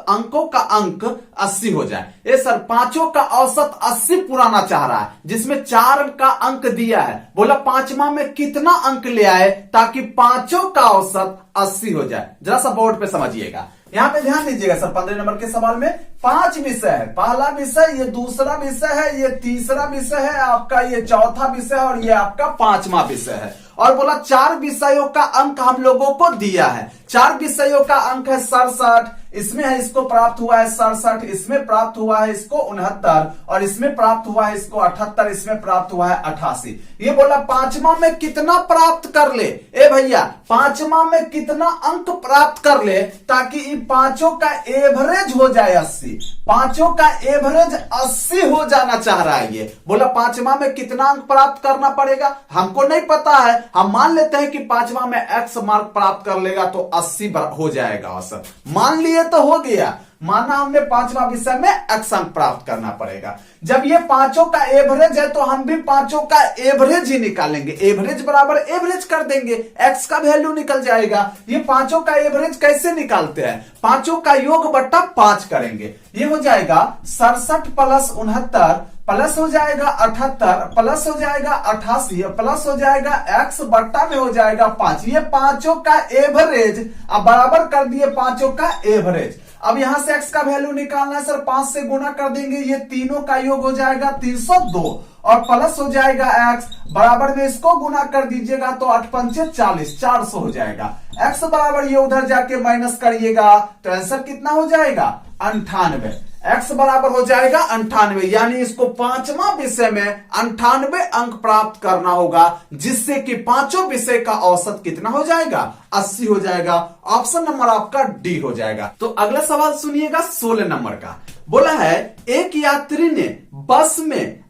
अंकों का अंक 80 हो जाए। ये सर पांचों का औसत 80 पुराना चाह रहा है, जिसमें 4 का अंक दिया है। बोला पांचवा में कितना अंक ले आए ताकि पांचों का औसत 80 हो जाए। जरा सा बोर्ड पे समझिएगा, यहां पे ध्यान दीजिएगा सर। 15 नंबर के सवाल में 5 विषय है। पहला विषय, ये दूसरा विषय है, ये तीसरा विषय है आपका, ये चौथा विषय है और ये आपका 5वां विषय है। और बोला 4 विषयों का अंक हम लोगों को दिया है। 4 विषयों का अंक है 67, इसमें है इसको प्राप्त हुआ है 67, इसमें प्राप्त हुआ है इसको 69 और इसमें प्राप्त हुआ है इसको 78, इसमें प्राप्त हुआ है 88। ये बोला पांचवा में कितना प्राप्त कर ले, ए भैया पांचवा में कितना अंक प्राप्त कर ले ताकि इन पांचों का एवरेज हो जाए 80। पांचों का एवरेज 80 हो जाना चाह रहा है ये। बोला पांचवा में कितना अंक प्राप्त करना पड़ेगा, हमको नहीं पता है, हम मान लेते हैं कि पांचवा में एक्स मार्क प्राप्त कर लेगा तो 80 हो जाएगा औसत। मान लिए तो हो गया, माना हमने 5वां विषय में एक्स अंक प्राप्त करना पड़ेगा। जब ये पांचों का एवरेज है तो हम भी पांचों का एवरेज ही निकालेंगे। एवरेज बराबर एवरेज कर देंगे, एक्स का वैल्यू निकल जाएगा। ये पांचों का एवरेज कैसे निकालते हैं, पांचों का योग बट्टा 5 करेंगे। ये हो जाएगा 67 प्लस 69 प्लस हो जाएगा 78 प्लस हो जाएगा 88 प्लस हो जाएगा एक्स बट्टा में हो जाएगा 5। ये पांचों का एवरेज अब बराबर कर दिए पांचों का एवरेज। अब यहां से x का वैल्यू निकालना है सर, 5 से गुना कर देंगे, ये तीनों का योग हो जाएगा 302 और प्लस हो जाएगा x बराबर में इसको गुना कर दीजिएगा तो 8 पंचे 40, 400 हो जाएगा। x बराबर ये उधर जाके माइनस करिएगा तो आंसर कितना हो जाएगा 98। x बराबर हो जाएगा 98, यानी इसको 5वां विषय में 98 अंक प्राप्त करना होगा, जिससे कि पांचों विषय का औसत कितना हो जाएगा 80 हो जाएगा। ऑप्शन नंबर आपका डी हो जाएगा। तो अगला सवाल सुनिएगा 16 नंबर का। बोला है एक यात्री ने बस में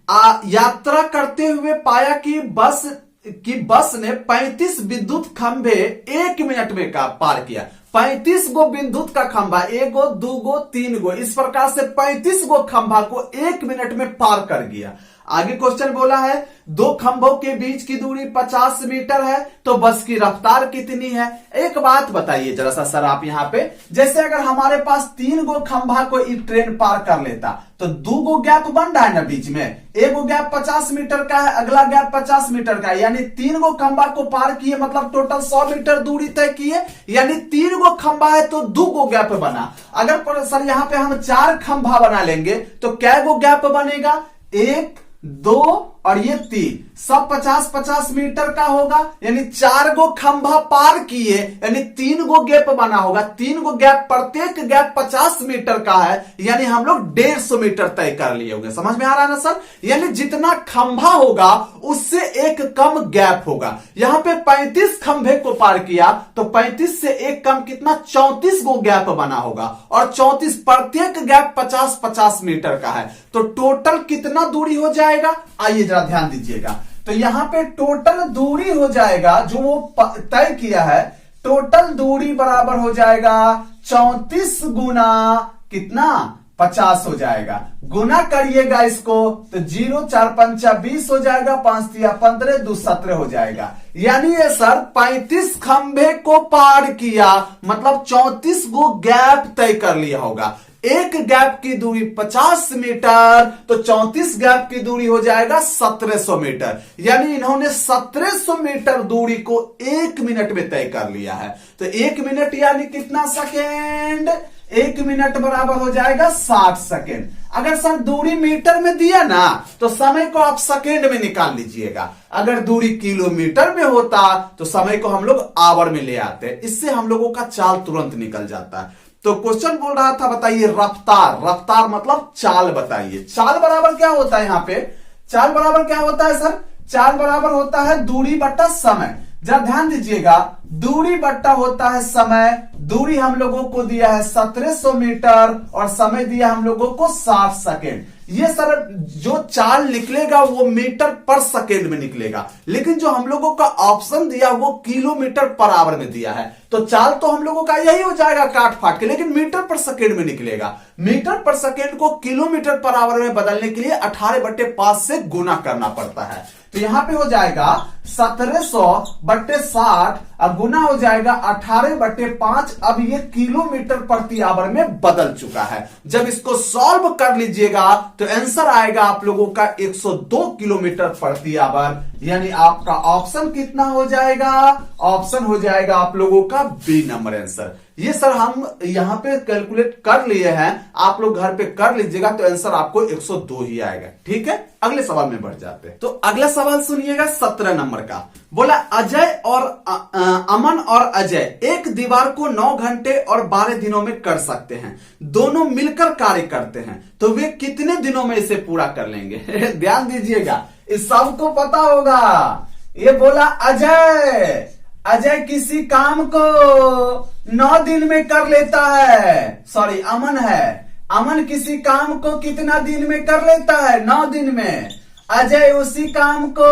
यात्रा करते हुए पाया कि बस ने 35 विद्युत खंभे 1 मिनट में का पार किया। 35 गो विद्युत का खंभा, 1 गो 2 गो 3 गो, इस प्रकार से 35 गो खंभा को 1 मिनट में पार कर गया। आगे क्वेश्चन बोला है दो खंभों के बीच की दूरी 50 मीटर है तो बस की रफ्तार कितनी है। एक बात बताइए जरा सा सर आप यहाँ पे, जैसे अगर हमारे पास 3 गो खंभा को ट्रेन पार कर लेता तो 2 गो गैप बन रहा है ना बीच में, एक गो गैप 50 मीटर का है, अगला गैप 50 मीटर का है, यानी 3 गो खंभा को पार किए मतलब टोटल 100 मीटर दूरी तय किए, यानी 3 गो खंभा है तो 2 गो गैप बना। अगर सर यहाँ पे हम 4 खंभा बना लेंगे तो क्या गो गैप बनेगा, 1 2 और ये 3, सब 50-50 मीटर का होगा, यानी 4 गो खंभा पार किए यानी 3 गो गैप बना होगा। 3 गो गैप, प्रत्येक गैप 50 मीटर का है, यानी हम लोग 150 मीटर तय कर लिए होंगे। समझ में आ रहा है ना सर, यानी जितना खंभा होगा उससे एक कम गैप होगा। यहां पे 35 खंभे को पार किया तो 35 से एक कम कितना 34 गो गैप बना होगा, और 34 प्रत्येक गैप 50-50 मीटर का है, तो टोटल कितना दूरी हो जाएगा आइए जरा ध्यान दीजिएगा। तो यहां पे टोटल दूरी हो जाएगा जो वो तय किया है, टोटल दूरी बराबर हो जाएगा 34 गुना कितना 50 हो जाएगा। गुना करिएगा इसको तो 0 4 5 20 हो जाएगा, 5 3 15 2 17 हो जाएगा। यानी ये सर 35 खंभे को पार किया मतलब 34 गो गैप तय कर लिया होगा। एक गैप की दूरी 50 मीटर तो 34 गैप की दूरी हो जाएगा 1700 मीटर, यानी इन्होंने 1700 मीटर दूरी को 1 मिनट में तय कर लिया है। तो 1 मिनट यानी कितना सेकेंड, 1 मिनट बराबर हो जाएगा 60 सेकेंड। अगर सर दूरी मीटर में दिया ना तो समय को आप सेकेंड में निकाल लीजिएगा, अगर दूरी किलोमीटर में होता तो समय को हम लोग आवर में ले आते, इससे हम लोगों का चाल तुरंत निकल जाता है। तो क्वेश्चन बोल रहा था बताइए रफ्तार, रफ्तार मतलब चाल बताइए। चाल बराबर क्या होता है यहाँ पे, चाल बराबर क्या होता है सर, चाल बराबर होता है दूरी बट्टा समय। जरा ध्यान दीजिएगा, दूरी बट्टा होता है समय। दूरी हम लोगों को दिया है 1700 मीटर और समय दिया हम लोगों को 60 सेकेंड। ये सर जो चाल निकलेगा वो मीटर पर सेकेंड में निकलेगा, लेकिन जो हम लोगों का ऑप्शन दिया वो किलोमीटर पर आवर में दिया है, तो चाल तो हम लोगों का यही हो जाएगा काट फाट के, लेकिन मीटर पर सेकेंड में निकलेगा। मीटर पर सेकेंड को किलोमीटर पर आवर में बदलने के लिए 18/5 से गुना करना पड़ता है। तो यहाँ पे हो जाएगा 1700/60 और गुना हो जाएगा 18/5। अब ये किलोमीटर प्रति आवर में बदल चुका है। जब इसको सॉल्व कर लीजिएगा तो आंसर आएगा आप लोगों का 102 किलोमीटर प्रति आवर। यानी आपका ऑप्शन कितना हो जाएगा? ऑप्शन हो जाएगा आप लोगों का बी नंबर आंसर। ये सर हम यहां पे कैलकुलेट कर लिए हैं, आप लोग घर पे कर लीजिएगा तो आंसर आपको 102 ही आएगा। ठीक है, अगले सवाल में बढ़ जाते हैं। तो अगला सवाल सुनिएगा 17 नंबर का। बोला अजय और अमन और अजय एक दीवार को 9 घंटे और 12 दिनों में कर सकते हैं। दोनों मिलकर कार्य करते हैं तो वे कितने दिनों में इसे पूरा कर लेंगे? ध्यान दीजिएगा, इस सबको पता होगा। ये बोला अजय किसी काम को 9 दिन में कर लेता है। सॉरी, अमन है। अमन किसी काम को कितना दिन में कर लेता है? 9 दिन में। अजय उसी काम को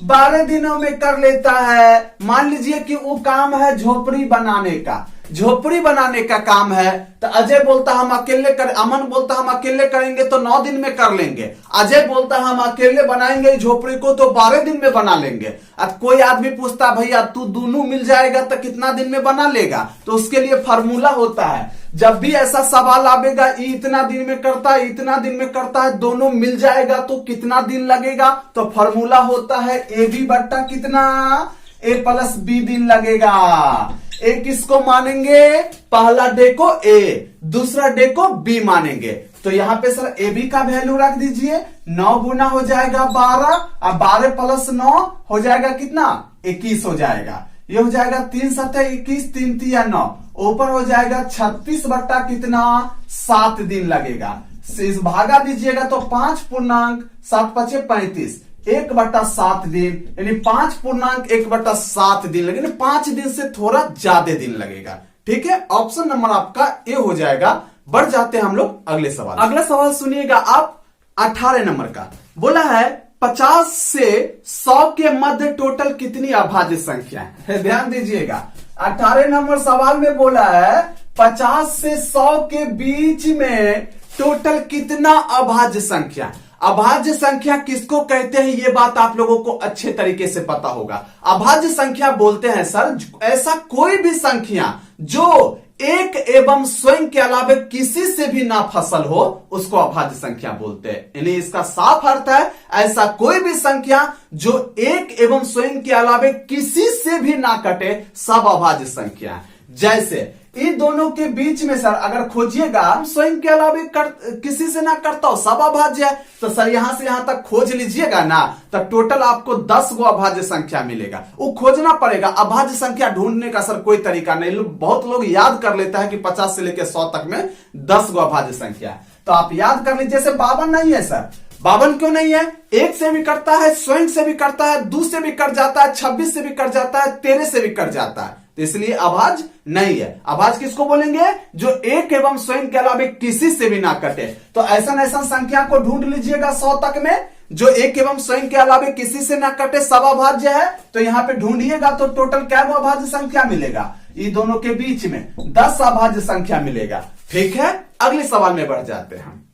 12 दिनों में कर लेता है। मान लीजिए कि वो काम है झोपड़ी बनाने का, झोपड़ी बनाने का काम है। तो अजय बोलता हम अकेले अमन बोलता हम अकेले करेंगे तो 9 दिन में कर लेंगे। अजय बोलता हम अकेले बनाएंगे झोपड़ी को तो 12 दिन में बना लेंगे। अब कोई आदमी पूछता भैया तू दोनों मिल जाएगा तो कितना दिन में बना लेगा? तो उसके लिए फार्मूला होता है। जब भी ऐसा सवाल आवेगा इतना दिन में करता है, इतना दिन में करता है, दोनों मिल जाएगा तो कितना दिन लगेगा? तो फार्मूला होता है ए बी बट्टा कितना, ए प्लस बी दिन लगेगा। ए किसको मानेंगे? पहला डे को ए, दूसरा डे को बी मानेंगे। तो यहां पे सर ए बी का वैल्यू रख दीजिए। 9 गुना हो जाएगा 12 और 12 प्लस 9 हो जाएगा कितना? 21 हो जाएगा। ये हो जाएगा 3 7 21, 3 3 9, ऊपर हो जाएगा 36 बट्टा कितना? 7 दिन लगेगा। इस भागा दीजिएगा तो 5 पूर्णांक 7 5 35, 1/7 दिन, यानी 5.1/7 दिन लगेगा। 5 दिन से थोड़ा ज्यादा दिन लगेगा। ठीक है, ऑप्शन नंबर आपका ए हो जाएगा। बढ़ जाते हैं हम लोग अगले सवाल। अगला सवाल सुनिएगा आप 18 नंबर का। बोला है 50 से 100 के मध्य टोटल कितनी अभाज्य संख्या है? ध्यान दीजिएगा, 18 नंबर सवाल में बोला है 50 से 100 के बीच में टोटल कितना अभाज्य संख्या। अभाज्य संख्या किसको कहते हैं ये बात आप लोगों को अच्छे तरीके से पता होगा। अभाज्य संख्या बोलते हैं सर ऐसा कोई भी संख्या जो एक एवं स्वयं के अलावा किसी से भी ना फसल हो उसको अभाज्य संख्या बोलते हैं। यानी इसका साफ अर्थ है ऐसा कोई भी संख्या जो एक एवं स्वयं के अलावा किसी से भी ना कटे सब अभाज्य संख्या है। जैसे इन दोनों के बीच में सर अगर खोजिएगा स्वयं के अलावा किसी से ना करता हो सब अभाज्य है, तो सर यहां से यहां तक खोज लीजिएगा ना तो टोटल आपको 10 गो अभाज्य संख्या मिलेगा। वो खोजना पड़ेगा। अभाज्य संख्या ढूंढने का सर कोई तरीका नहीं। बहुत लोग याद कर लेता है कि 50 से लेकर 100 तक में 10 गो अभाज्य संख्या है। तो आप याद कर लीजिए। जैसे 52 नहीं है सर, 52 क्यों नहीं है? एक से भी करता है, स्वयं से भी करता है, 2 से भी कर जाता है, 26 से भी कर जाता है, 13 से भी कर जाता है। तो इसलिए अभाज्य नहीं है। अभाज्य किसको बोलेंगे? जो एक एवं स्वयं के अलावा किसी से भी ना कटे। तो ऐसा संख्या को ढूंढ लीजिएगा 100 तक में जो एक एवं स्वयं के अलावा किसी से ना कटे सब अभाज्य है। तो यहां पे ढूंढिएगा तो टोटल क्या वो अभाज्य संख्या मिलेगा? ये दोनों के बीच में 10 अभाज्य संख्या मिलेगा। ठीक है, अगले सवाल में बढ़ जाते हैं।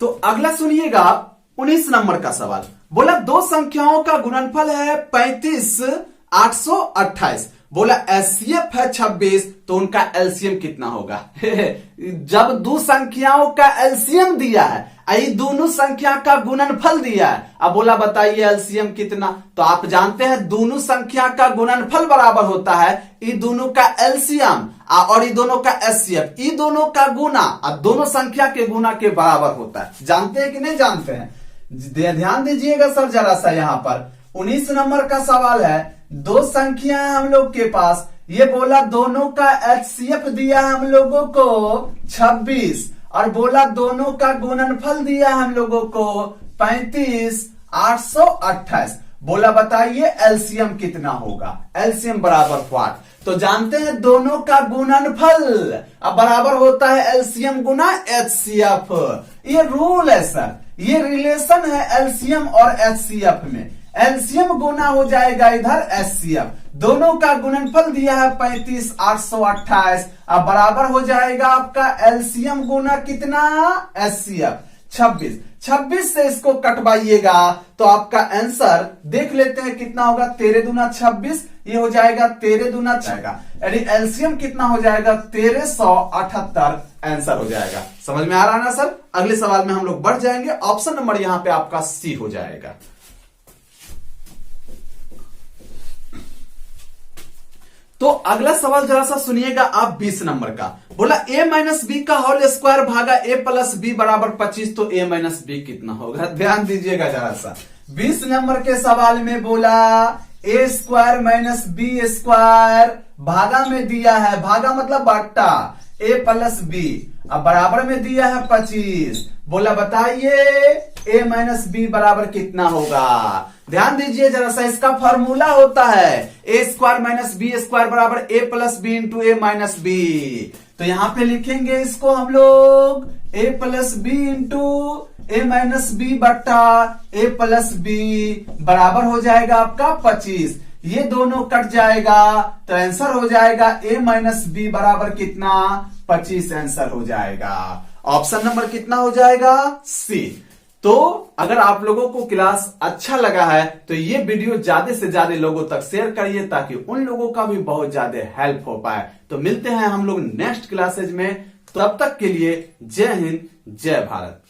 तो अगला सुनिएगा 19 नंबर का सवाल। बोला दो संख्याओं का गुणनफल है 35 828। बोला एचसीएफ है 26 तो उनका एलसीएम कितना होगा? जब दो संख्याओं का एलसीएम दिया है, आई दोनों संख्या का गुणनफल दिया है, अब बोला बताइए एलसीएम कितना? तो आप जानते हैं दोनों संख्या का गुणनफल बराबर होता है ये दोनों का एलसीएम और ये दोनों का एचसीएफ, ये दोनों का गुना और दोनों संख्या के गुना के बराबर होता है। जानते हैं कि नहीं जानते हैं? ध्यान दीजिएगा सर जरा सा। यहाँ पर 19 नंबर का सवाल है। दो संख्या है हम लोग के पास। ये बोला दोनों का एचसीएफ दिया हम लोगों को 26 और बोला दोनों का गुणनफल दिया हम लोगों को 35 828। बोला बताइए एलसीएम कितना होगा? एलसीएम बराबर व्हाट? तो जानते हैं दोनों का गुणनफल अब बराबर होता है एलसीएम गुना एचसीएफ। ये रूल है सर, ये रिलेशन है एलसीएम और एचसीएफ में। एलसीएम गुना हो जाएगा इधर एचसीएफ। दोनों का गुणनफल दिया है 35 828 अब बराबर हो जाएगा आपका एलसीएम गुना कितना? एचसीएफ। 26। 26 से इसको कटवाइएगा तो आपका आंसर देख लेते हैं कितना होगा। 13 दूना 26, ये हो जाएगा 13 दूना जाएगा, यानी एलसीएम कितना हो जाएगा 1378 आंसर हो जाएगा। समझ में आ रहा है ना सर। अगले सवाल में हम लोग बढ़ जाएंगे। ऑप्शन नंबर यहां पे आपका सी हो जाएगा। तो अगला सवाल जरा सा सुनिएगा आप 20 नंबर का। बोला a माइनस बी का होल स्क्वायर भागा a प्लस बी बराबर 25, तो a माइनस बी कितना होगा। ध्यान दीजिएगा जरा सा। 20 नंबर के सवाल में बोला a square minus B square, भागा में दिया है, भागा मतलब बट्टा, a प्लस बी, अब बराबर में दिया है 25। बोला बताइए a माइनस बी बराबर कितना होगा। ध्यान दीजिए जरा सा, इसका फॉर्मूला होता है ए स्क्वायर माइनस बी स्क्वायर बराबर ए प्लस बी इंटू ए माइनस बी। तो यहां पे लिखेंगे इसको हम लोग ए प्लस बी इंटू ए माइनस बी बट्टा ए प्लस बी बराबर हो जाएगा आपका 25। ये दोनों कट जाएगा तो आंसर हो जाएगा a माइनस बी बराबर कितना 25 आंसर हो जाएगा। ऑप्शन नंबर कितना हो जाएगा सी। तो अगर आप लोगों को क्लास अच्छा लगा है तो ये वीडियो ज्यादा से ज्यादा लोगों तक शेयर करिए ताकि उन लोगों का भी बहुत ज्यादा हेल्प हो पाए। तो मिलते हैं हम लोग नेक्स्ट क्लासेज में, तब तक के लिए जय हिंद जय भारत।